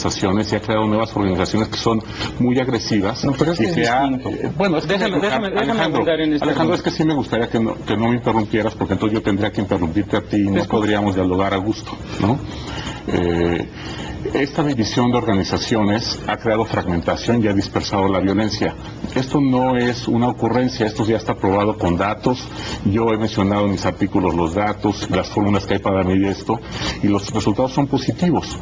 organizaciones y ha creado nuevas organizaciones que son muy agresivas. No, pero es que bueno, es que Alejandro, es que sí me gustaría que no me interrumpieras, porque entonces yo tendría que interrumpirte a ti y no podríamos dialogar a gusto, ¿no? Esta división de organizaciones ha creado fragmentación y ha dispersado la violencia. Esto no es una ocurrencia, esto ya está probado con datos. Yo he mencionado en mis artículos los datos, las fórmulas que hay para medir esto, y los resultados son positivos.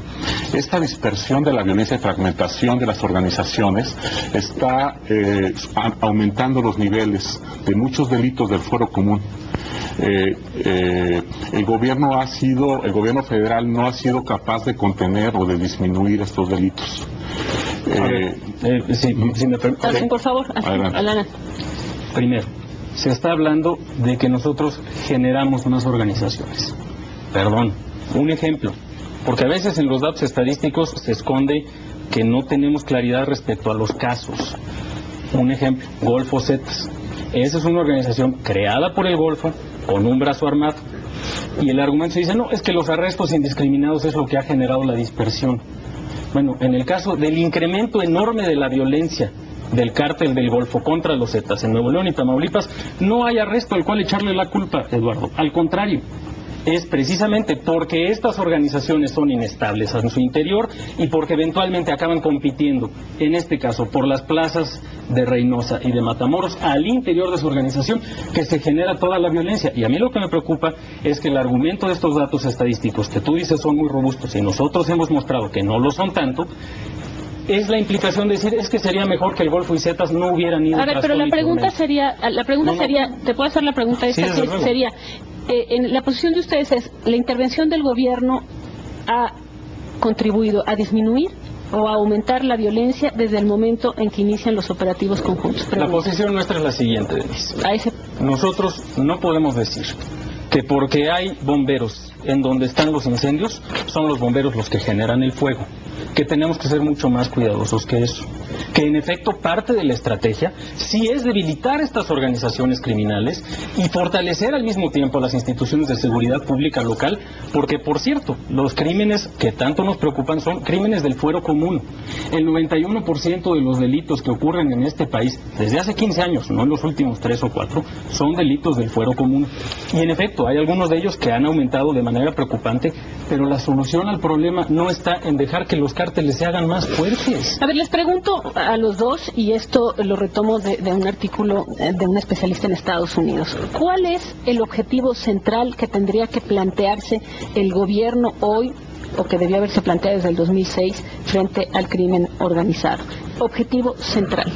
Esta dispersión de la violencia y fragmentación de las organizaciones está aumentando los niveles de muchos delitos del fuero común. El gobierno federal no ha sido capaz de contener o de disminuir estos delitos. Si me permite, por favor, Alana. Primero, se está hablando de que nosotros generamos unas organizaciones. Perdón, un ejemplo, porque a veces en los datos estadísticos se esconde que no tenemos claridad respecto a los casos. Un ejemplo, Golfo Zetas. Esa es una organización creada por el Golfo, con un brazo armado. Y el argumento se dice, no, es que los arrestos indiscriminados es lo que ha generado la dispersión. Bueno, en el caso del incremento enorme de la violencia del cártel del Golfo contra los Zetas en Nuevo León y Tamaulipas, no hay arresto al cual echarle la culpa, Eduardo. Al contrario, es precisamente porque estas organizaciones son inestables en su interior y porque eventualmente acaban compitiendo, en este caso por las plazas de Reynosa y de Matamoros, al interior de su organización, que se genera toda la violencia. Y a mí lo que me preocupa es que el argumento de estos datos estadísticos que tú dices son muy robustos y nosotros hemos mostrado que no lo son tanto, es la implicación de decir, es que sería mejor que el Golfo y Zetas no hubieran ido. A ver, pero la pregunta sería, ¿te puedo hacer la pregunta esta? Sí, sería, en la posición de ustedes es, ¿la intervención del gobierno ha contribuido a disminuir o a aumentar la violencia desde el momento en que inician los operativos conjuntos? La posición nuestra es la siguiente, Denise. Nosotros no podemos decir que porque hay bomberos en donde están los incendios, son los bomberos los que generan el fuego, que tenemos que ser mucho más cuidadosos que eso, que en efecto parte de la estrategia sí es debilitar estas organizaciones criminales y fortalecer al mismo tiempo las instituciones de seguridad pública local, porque por cierto, los crímenes que tanto nos preocupan son crímenes del fuero común. El 91% de los delitos que ocurren en este país desde hace 15 años, no en los últimos 3 o 4, son delitos del fuero común. Y en efecto, hay algunos de ellos que han aumentado de manera preocupante, pero la solución al problema no está en dejar que los cárteles se hagan más fuertes. A ver, les pregunto a los dos, y esto lo retomo de un artículo de un especialista en Estados Unidos. ¿Cuál es el objetivo central que tendría que plantearse el gobierno hoy, o que debió haberse planteado desde el 2006, frente al crimen organizado? Objetivo central.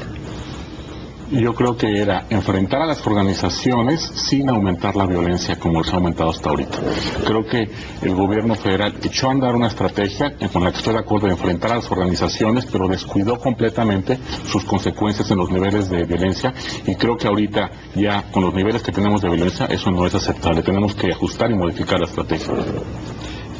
Yo creo que era enfrentar a las organizaciones sin aumentar la violencia como se ha aumentado hasta ahorita. Creo que el gobierno federal echó a andar una estrategia con la que estoy de acuerdo de enfrentar a las organizaciones, pero descuidó completamente sus consecuencias en los niveles de violencia, y creo que ahorita ya con los niveles que tenemos de violencia eso no es aceptable. Tenemos que ajustar y modificar la estrategia.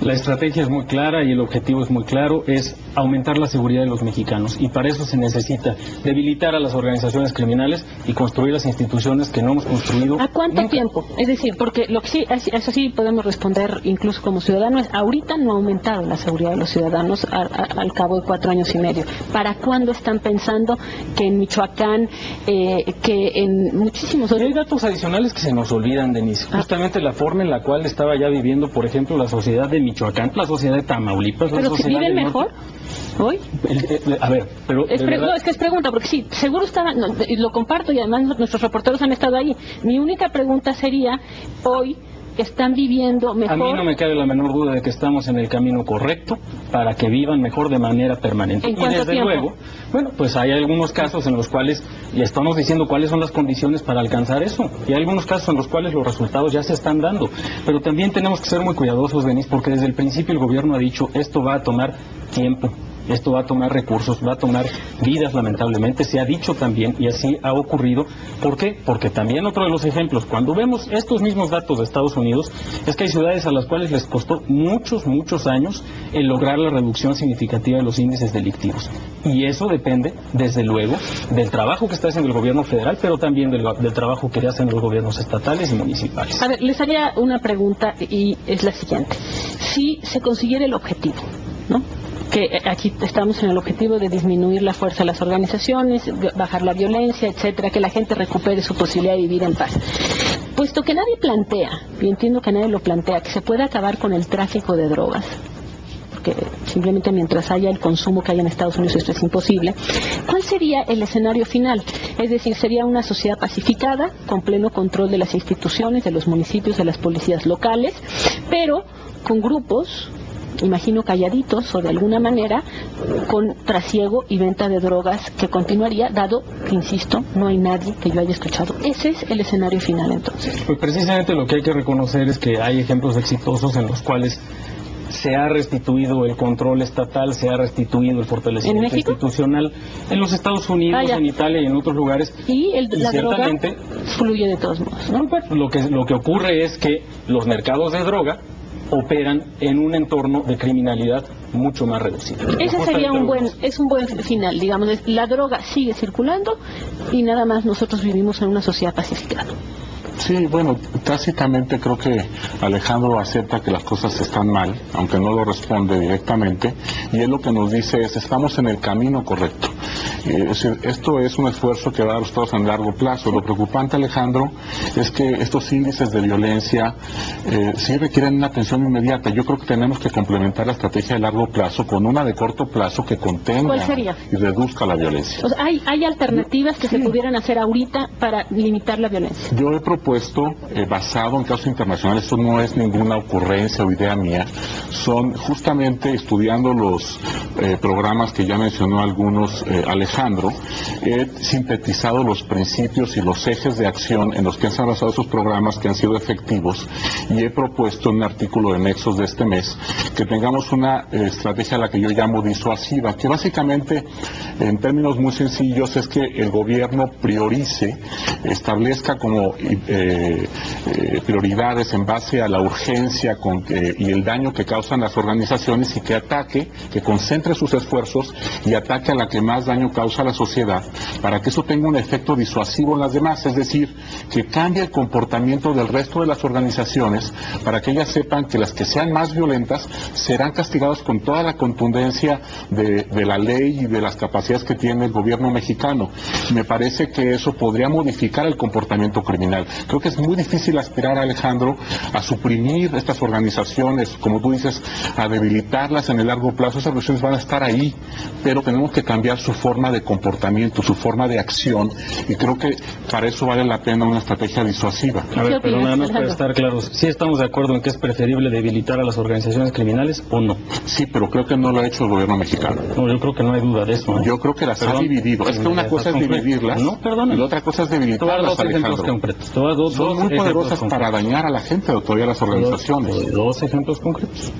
La estrategia es muy clara y el objetivo es muy claro, es aumentar la seguridad de los mexicanos, y para eso se necesita debilitar a las organizaciones criminales y construir las instituciones que no hemos construido. ¿A cuánto nunca. tiempo? Es decir, porque lo que sí, eso sí podemos responder incluso como ciudadanos, es ahorita no ha aumentado la seguridad de los ciudadanos al cabo de 4 años y medio. ¿Para cuándo están pensando que en Michoacán, que en muchísimos otros... Hay datos adicionales que se nos olvidan, Denise. Justamente la forma en la cual estaba ya viviendo, por ejemplo, la sociedad de Michoacán, la sociedad de Tamaulipas, la ¿Pero que sociedad viven del mejor hoy? A ver, pero... No, es que es pregunta, porque sí, seguro estaban, lo comparto, y además nuestros reporteros han estado ahí. Mi única pregunta sería, hoy están viviendo mejor. A mí no me cabe la menor duda de que estamos en el camino correcto para que vivan mejor de manera permanente. ¿En cuánto y desde tiempo? luego, bueno, pues hay algunos casos en los cuales ya estamos diciendo cuáles son las condiciones para alcanzar eso. Y hay algunos casos en los cuales los resultados ya se están dando. Pero también tenemos que ser muy cuidadosos, Denise, porque desde el principio el gobierno ha dicho, esto va a tomar tiempo. Esto va a tomar recursos, va a tomar vidas, lamentablemente, se ha dicho también, y así ha ocurrido. ¿Por qué? Porque también otro de los ejemplos, cuando vemos estos mismos datos de Estados Unidos, es que hay ciudades a las cuales les costó muchos años el lograr la reducción significativa de los índices delictivos. Y eso depende, desde luego, del trabajo que está haciendo el gobierno federal, pero también del trabajo que hacen los gobiernos estatales y municipales. A ver, les haría una pregunta, y es la siguiente. Si se consiguiera el objetivo, ¿no?, que aquí estamos en el objetivo de disminuir la fuerza de las organizaciones, bajar la violencia, etcétera, que la gente recupere su posibilidad de vivir en paz. Puesto que nadie plantea, y entiendo que nadie lo plantea, que se pueda acabar con el tráfico de drogas, porque simplemente mientras haya el consumo que hay en Estados Unidos esto es imposible, ¿cuál sería el escenario final? Es decir, sería una sociedad pacificada, con pleno control de las instituciones, de los municipios, de las policías locales, pero con grupos, imagino calladitos o de alguna manera, con trasiego y venta de drogas que continuaría, dado que, insisto, no hay nadie que yo haya escuchado. Ese es el escenario final, entonces. Pues precisamente lo que hay que reconocer es que hay ejemplos exitosos en los cuales se ha restituido el control estatal, se ha restituido el fortalecimiento institucional en los Estados Unidos, en Italia y en otros lugares. Y la ciertamente droga fluye de todos modos, ¿no? Lo que ocurre es que los mercados de droga operan en un entorno de criminalidad mucho más reducido. Ese sería un buen final, digamos, la droga sigue circulando y nada más nosotros vivimos en una sociedad pacificada. Sí, bueno, tácitamente creo que Alejandro acepta que las cosas están mal, aunque no lo responde directamente, y él lo que nos dice es, estamos en el camino correcto. Esto es un esfuerzo que va a dar resultados a largo plazo. Lo preocupante, Alejandro, es que estos índices de violencia sí requieren una atención inmediata. Yo creo que tenemos que complementar la estrategia de largo plazo con una de corto plazo que contenga y reduzca la violencia. O sea, ¿hay alternativas que se pudieran hacer ahorita para limitar la violencia? Yo he propuesto, basado en casos internacionales, esto no es ninguna ocurrencia o idea mía, son justamente estudiando los programas que ya mencionó algunos Alejandro, he sintetizado los principios y los ejes de acción en los que han sido basados esos programas que han sido efectivos, y he propuesto en un artículo de Nexos de este mes que tengamos una estrategia a la que yo llamo disuasiva, que básicamente en términos muy sencillos es que el gobierno priorice, establezca como prioridades en base a la urgencia y el daño que causan las organizaciones, y que ataque, que concentre sus esfuerzos y ataque a la que más daño causa a la sociedad, para que eso tenga un efecto disuasivo en las demás, es decir, que cambie el comportamiento del resto de las organizaciones para que ellas sepan que las que sean más violentas serán castigadas con toda la contundencia de la ley y de las capacidades que tiene el gobierno mexicano. Me parece que eso podría modificar el comportamiento criminal. Creo que es muy difícil aspirar, Alejandro, a suprimir estas organizaciones, como tú dices, a debilitarlas en el largo plazo. Esas organizaciones van a estar ahí, pero tenemos que cambiar su forma de comportamiento, su forma de acción, y creo que para eso vale la pena una estrategia disuasiva. A ver, pero nada más para estar claros, ¿sí estamos de acuerdo en que es preferible debilitar a las organizaciones criminales o no? Sí, pero creo que no lo ha hecho el gobierno mexicano. No, yo creo que no hay duda de eso, ¿eh? Yo creo que las ha dividido. Es que una cosa es dividirlas, y la otra cosa es debilitarlas, Alejandro. Son muy poderosas para dañar a la gente o todavía a las organizaciones. Dos ejemplos concretos.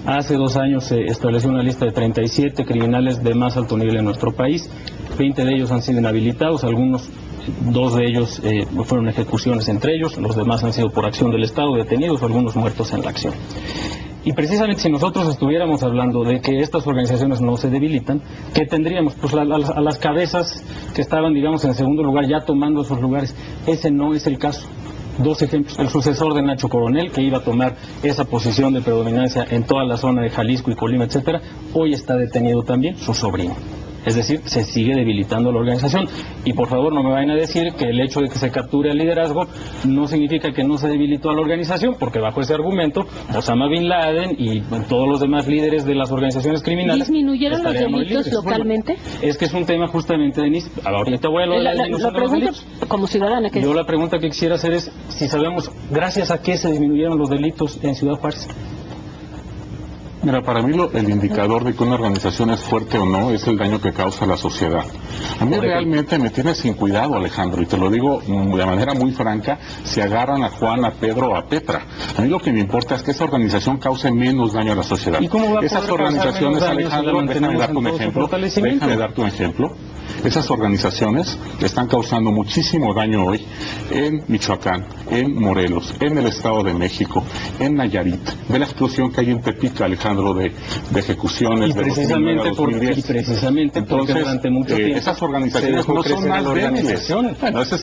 Hace 2 años se estableció una lista de 37 criminales de más alto nivel en nuestro país. 20 de ellos han sido inhabilitados, 2 de ellos fueron ejecuciones entre ellos, los demás han sido por acción del Estado detenidos, algunos muertos en la acción. Y precisamente si nosotros estuviéramos hablando de que estas organizaciones no se debilitan, ¿qué tendríamos? Pues a las cabezas que estaban, digamos, en segundo lugar, ya tomando esos lugares. Ese no es el caso. 2 ejemplos. El sucesor de Nacho Coronel, que iba a tomar esa posición de predominancia en toda la zona de Jalisco y Colima, etcétera, hoy está detenido también su sobrino. Es decir, se sigue debilitando la organización. Y por favor no me vayan a decir que el hecho de que se capture el liderazgo no significa que no se debilitó a la organización, porque bajo ese argumento Osama Bin Laden y todos los demás líderes de las organizaciones criminales... ¿Disminuyeron los delitos localmente? Bueno, es que es un tema justamente, Denise. Ahorita voy a hablar de la disminución de los delitos. Como ciudadana, yo la pregunta que quisiera hacer es si sabemos gracias a qué se disminuyeron los delitos en Ciudad Juárez. Mira, para mí el indicador de que una organización es fuerte o no es el daño que causa a la sociedad. A mí realmente me tiene sin cuidado, Alejandro, y te lo digo de manera muy franca, si agarran a Juan, a Pedro o a Petra. A mí lo que me importa es que esa organización cause menos daño a la sociedad. ¿Y cómo va a Esas organizaciones, Alejandro, déjame darte un ejemplo. Esas organizaciones están causando muchísimo daño hoy en Michoacán, en Morelos, en el Estado de México, en Nayarit. Ve la explosión que hay en Tepic, Alejandro, de ejecuciones y precisamente de 2010. Porque durante mucho tiempo esas organizaciones no son más débiles. Bueno,